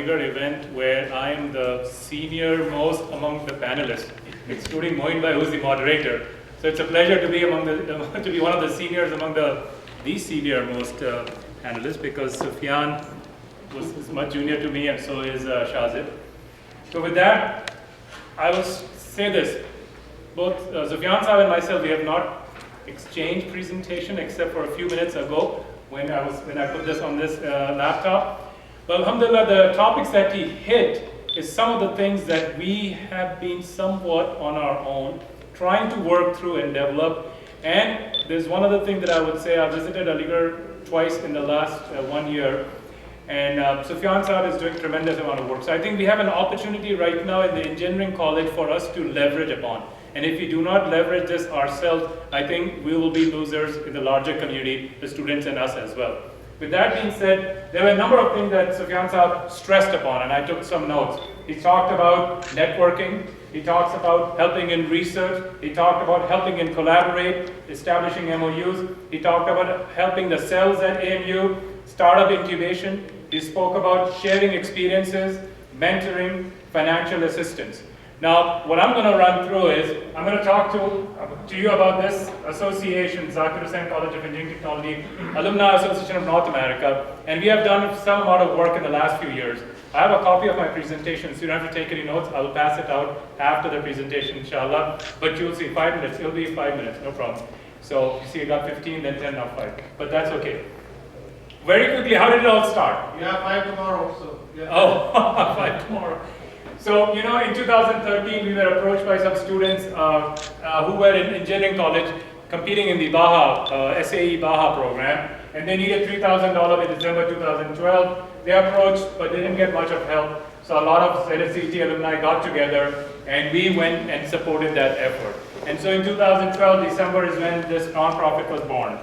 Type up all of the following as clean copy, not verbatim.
particular event where I am the senior most among the panelists, excluding Moin Bhai, who's the moderator. So it's a pleasure to be to be one of the seniors among the senior most panelists, because Sufyan is much junior to me, and so is Shazid. So with that, I will say this: both Sufyan Sahib and myself, we have not exchanged presentation except for a few minutes ago when I put this on this laptop. But alhamdulillah, the topics that he hit is some of the things that we have been somewhat on our own trying to work through and develop. And there's one other thing that I would say: I visited Aligarh twice in the last 1 year, and Sufyan Sahib is doing a tremendous amount of work. So I think we have an opportunity right now in the engineering college for us to leverage upon. And if we do not leverage this ourselves, I think we will be losers in the larger community, the students and us as well. With that being said, there were a number of things that Sufyan Sahib stressed upon, and I took some notes. He talked about networking, he talks about helping in research, he talked about helping in collaborate, establishing MOUs, he talked about helping the cells at AMU, startup incubation, he spoke about sharing experiences, mentoring, financial assistance. Now, what I'm going to run through is, I'm going to talk to you about this association, Zakir Hussain College of Engineering Technology, Alumni Association of North America, and we have done some amount of work in the last few years. I have a copy of my presentation, so you don't have to take any notes. I'll pass it out after the presentation, inshallah. But you'll see 5 minutes, it'll be 5 minutes, no problem. So, you see I got 15, then 10, now 5. But that's okay. Very quickly, how did it all start? Yeah, 5 tomorrow, so. Yeah. Oh, 5 tomorrow. So, you know, in 2013, we were approached by some students who were in engineering college competing in the BAHA, SAE BAHA program, and they needed $3,000 in December 2012. They approached, but they didn't get much of help. So a lot of ZHCET alumni got together, and we went and supported that effort. And so in 2012, December is when this nonprofit was born.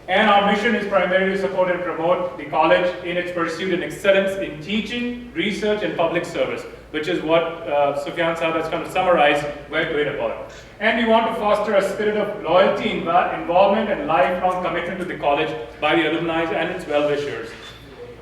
And our mission is primarily to support and promote the college in its pursuit and excellence in teaching, research, and public service, which is what Sufyan Sahib has kind of summarized we're doing about. And we want to foster a spirit of loyalty, involvement, and lifelong commitment to the college by the alumni and its well-wishers.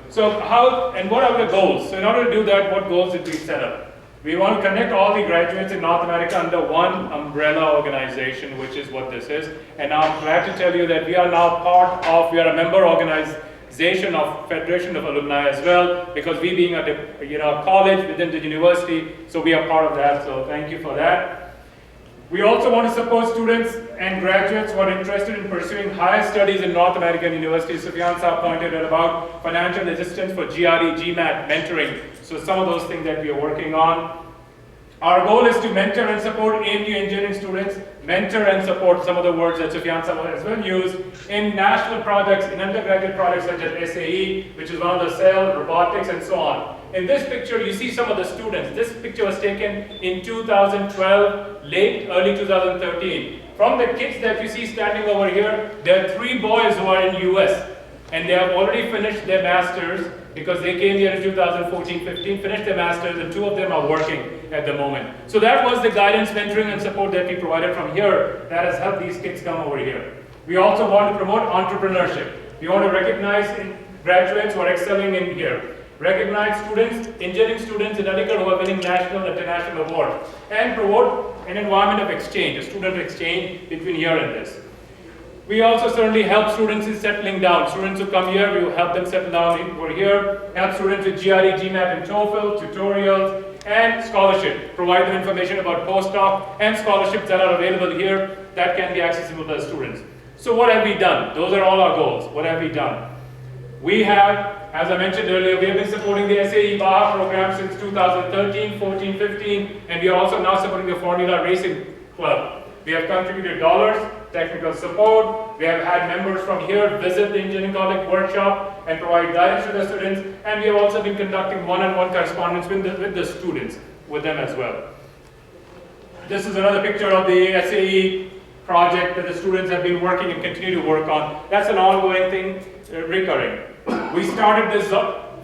So what are the goals? So in order to do that, what goals did we set up? We want to connect all the graduates in North America under one umbrella organization, which is what this is. And now I'm glad to tell you that we are now we are a member organization of Federation of Alumni as well, because we being a college within the university, so we are part of that, so thank you for that. We also want to support students and graduates who are interested in pursuing higher studies in North American universities. Sufyan Sahib pointed out about financial assistance for GRE, GMAT, mentoring. So some of those things that we are working on. Our goal is to mentor and support AMU engineering students, mentor and support, some of the words that Sufyan Sahib has well used, in national projects, in undergraduate projects such as SAE, which is one of the cell, robotics, and so on. In this picture, you see some of the students. This picture was taken in 2012, early 2013. From the kids that you see standing over here, there are 3 boys who are in US, and they have already finished their masters, because they came here in 2014-15, finished their masters, and 2 of them are working at the moment. So that was the guidance, mentoring, and support that we provided from here that has helped these kids come over here. We also want to promote entrepreneurship. We want to recognize graduates who are excelling in here. Recognize students, engineering students in Aligarh who are winning national and international awards, and promote an environment of exchange, a student exchange between here and this. We also certainly help students in settling down. Students who come here, we will help them settle down over here, help students with GRE, GMAT, and TOEFL, tutorials, and scholarship. Provide them information about postdoc and scholarships that are available here that can be accessible to the students. So what have we done? Those are all our goals. What have we done? We have, as I mentioned earlier, we have been supporting the SAE BAHA program since 2013, 14, 15, and we are also now supporting the Formula Racing Club. We have contributed dollars, technical support. We have had members from here visit the engineering college workshop and provide guidance to the students, and we have also been conducting one-on-one correspondence with the students, with them as well. This is another picture of the SAE project that the students have been working and continue to work on. That's an ongoing thing, recurring. We started this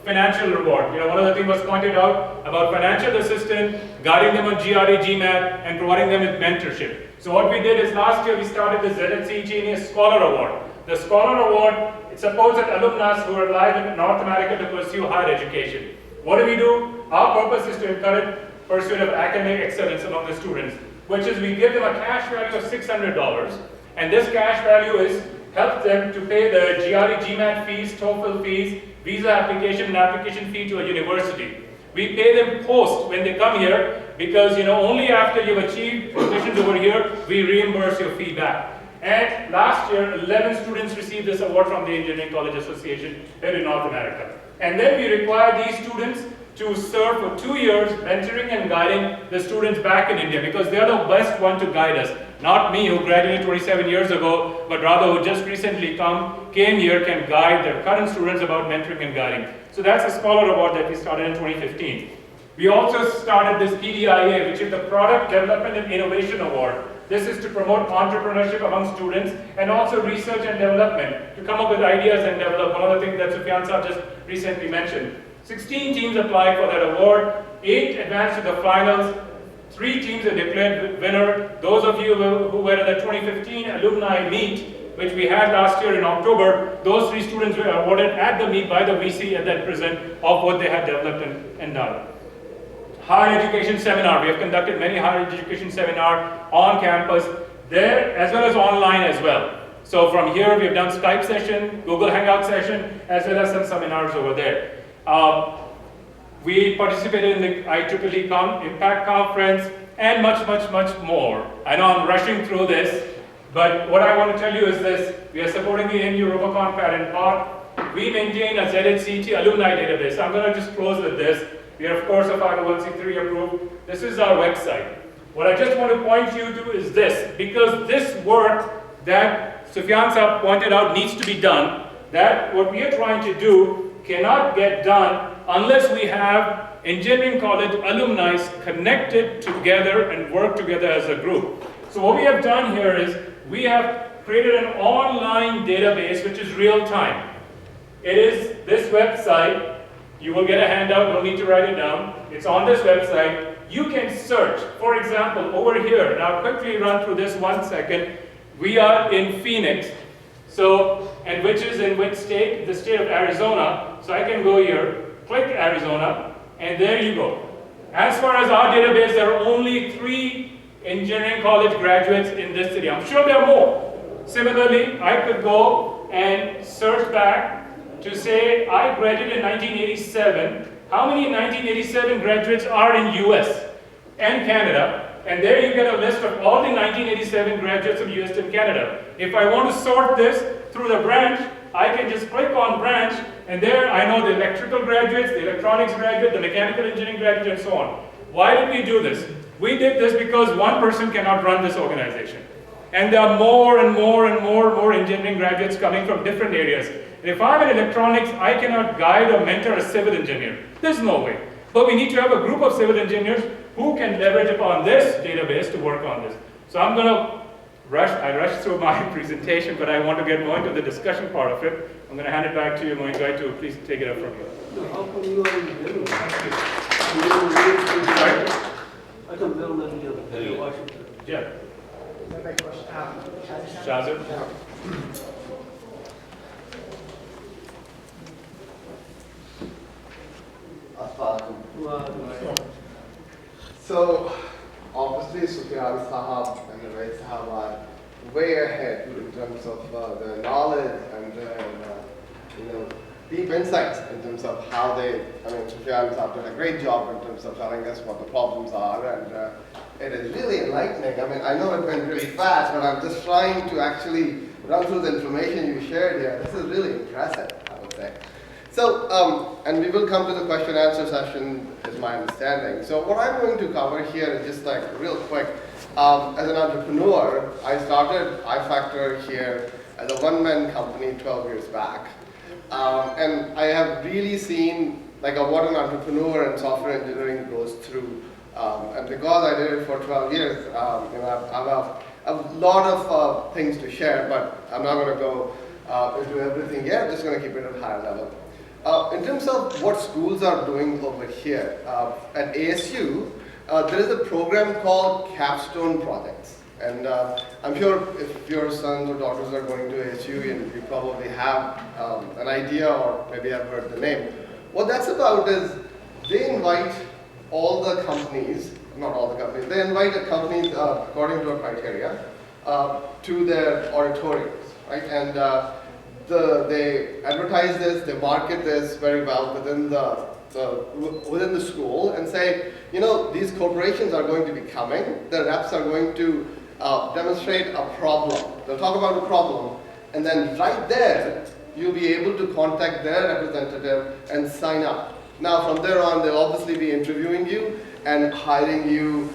financial reward. One of the things was pointed out about financial assistance, guiding them on GRE, GMAT, and providing them with mentorship. So what we did is last year we started the ZHCET-NA Scholar Award. The Scholar Award, it supports alumni who are alive in North America to pursue higher education. What do we do? Our purpose is to encourage pursuit of academic excellence among the students, which is we give them a cash value of $600, and this cash value is help them to pay the GRE, GMAT fees, TOEFL fees, visa application, and application fee to a university. We pay them post when they come here because only after you've achieved admissions over here, we reimburse your fee back. And last year, 11 students received this award from the Engineering College Association here in North America. And then we require these students to serve for 2 years mentoring and guiding the students back in India because they're the best one to guide us. Not me who graduated 27 years ago, but rather who just recently came here can guide their current students about mentoring and guiding. So that's a Scholar Award that we started in 2015. We also started this PDIA, which is the Product Development and Innovation Award. This is to promote entrepreneurship among students and also research and development, to come up with ideas and develop. One of the things that Sufyan Saab just recently mentioned. 16 teams applied for that award, 8 advanced to the finals, 3 teams are declared winner. Those of you who were at the 2015 alumni meet, which we had last year in October, those 3 students were awarded at the meet by the VC at that present of what they had developed and done. Higher education seminar. We have conducted many higher education seminars on campus there as well as online as well. So from here we have done Skype session, Google Hangout session, as well as some seminars over there. We participated in the IEEE Impact Conference and much more. I know I'm rushing through this, but what I want to tell you is this. We are supporting the NU Rubicon Patent Pot. We maintain a ZHCET alumni database. I'm going to just close with this. We are, of course, a 501c3 approved. This is our website. What I just want to point you to is this, because this work that Sufyan Saab pointed out needs to be done, that what we are trying to do cannot get done unless we have engineering college alumni connected together and work together as a group. So what we have done here is we have created an online database which is real time. It is this website. You will get a handout, no need to write it down. It's on this website. You can search, for example, over here, and I'll quickly run through this 1 second. We are in Phoenix, and which is in which state? The state of Arizona. So I can go here, click Arizona, and there you go. As far as our database, there are only 3 engineering college graduates in this city. I'm sure there are more. Similarly, I could go and search back to say I graduated in 1987. How many 1987 graduates are in US and Canada? And there you get a list of all the 1987 graduates of US and Canada. If I want to sort this through the branch, I can just click on branch, and there I know the electrical graduates, the electronics graduates, the mechanical engineering graduates, and so on. Why did we do this? We did this because one person cannot run this organization. And there are more and more engineering graduates coming from different areas. And if I'm in electronics, I cannot guide or mentor a civil engineer. There's no way. But we need to have a group of civil engineers who can leverage upon this database to work on this. So I'm going to I rushed through my presentation, but I want to get more into the discussion part of it. I'm going to hand it back to you, Mohit, to please take it up from here. So how come you are in the middle? Sorry? I come middle in Washington. Yeah. Shazir? So, obviously, Sufyan Sahab and Naved Sahab are way ahead in terms of the knowledge and deep insights in terms of how Sufyan Sahab did a great job in terms of telling us what the problems are, and it is really enlightening. I know it went really fast, but I'm just trying to actually run through the information you shared here. This is really impressive, I would say. So, and we will come to the question and answer session, is my understanding. So what I'm going to cover here is just like real quick. As an entrepreneur, I started iFactor here as a one-man company 12 years back. And I have really seen what an entrepreneur in software engineering goes through. And because I did it for 12 years, I have a lot of things to share, but I'm not going to go into everything yet. I'm just going to keep it at a higher level. In terms of what schools are doing over here, at ASU, there is a program called Capstone Projects. And I'm sure if your sons or daughters are going to ASU, you probably have an idea or maybe have heard the name. What that's about is they invite all the companies, not all the companies, they invite the companies according to a criteria to their auditoriums, right? And they advertise this, they market this very well within the school and say, you know, these corporations are going to be coming, the reps are going to demonstrate a problem. They'll talk about a problem, and then right there, you'll be able to contact their representative and sign up. Now, from there on, they'll obviously be interviewing you and hiring you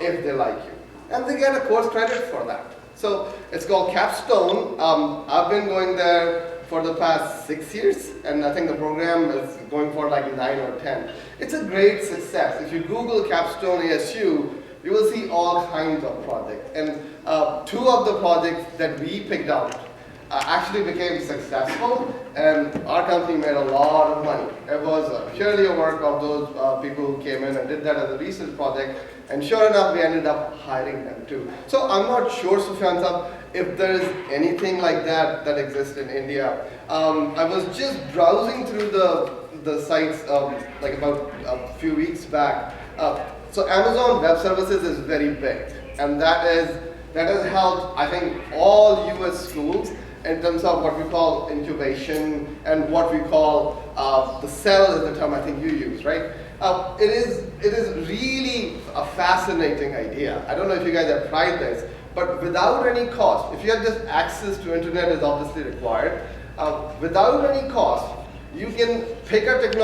if they like you. And they get a course credit for that. So it's called Capstone. I've been going there for the past 6 years, and I think the program is going for like 9 or 10. It's a great success. If you Google Capstone ASU, you will see all kinds of projects. And 2 of the projects that we picked out actually became successful, and our company made a lot of money. It was purely a work of those people who came in and did that as a research project, and sure enough, we ended up hiring them too. So I'm not sure, Sufyan Sahab, if there is anything like that that exists in India. I was just browsing through the sites like about a few weeks back. So Amazon Web Services is very big, and that has helped, I think, all US schools in terms of what we call incubation and what we call the cell is the term I think you use, right? It is really a fascinating idea. I don't know if you guys have tried this, but without any cost, if you have just access to internet is obviously required, without any cost, you can pick a technology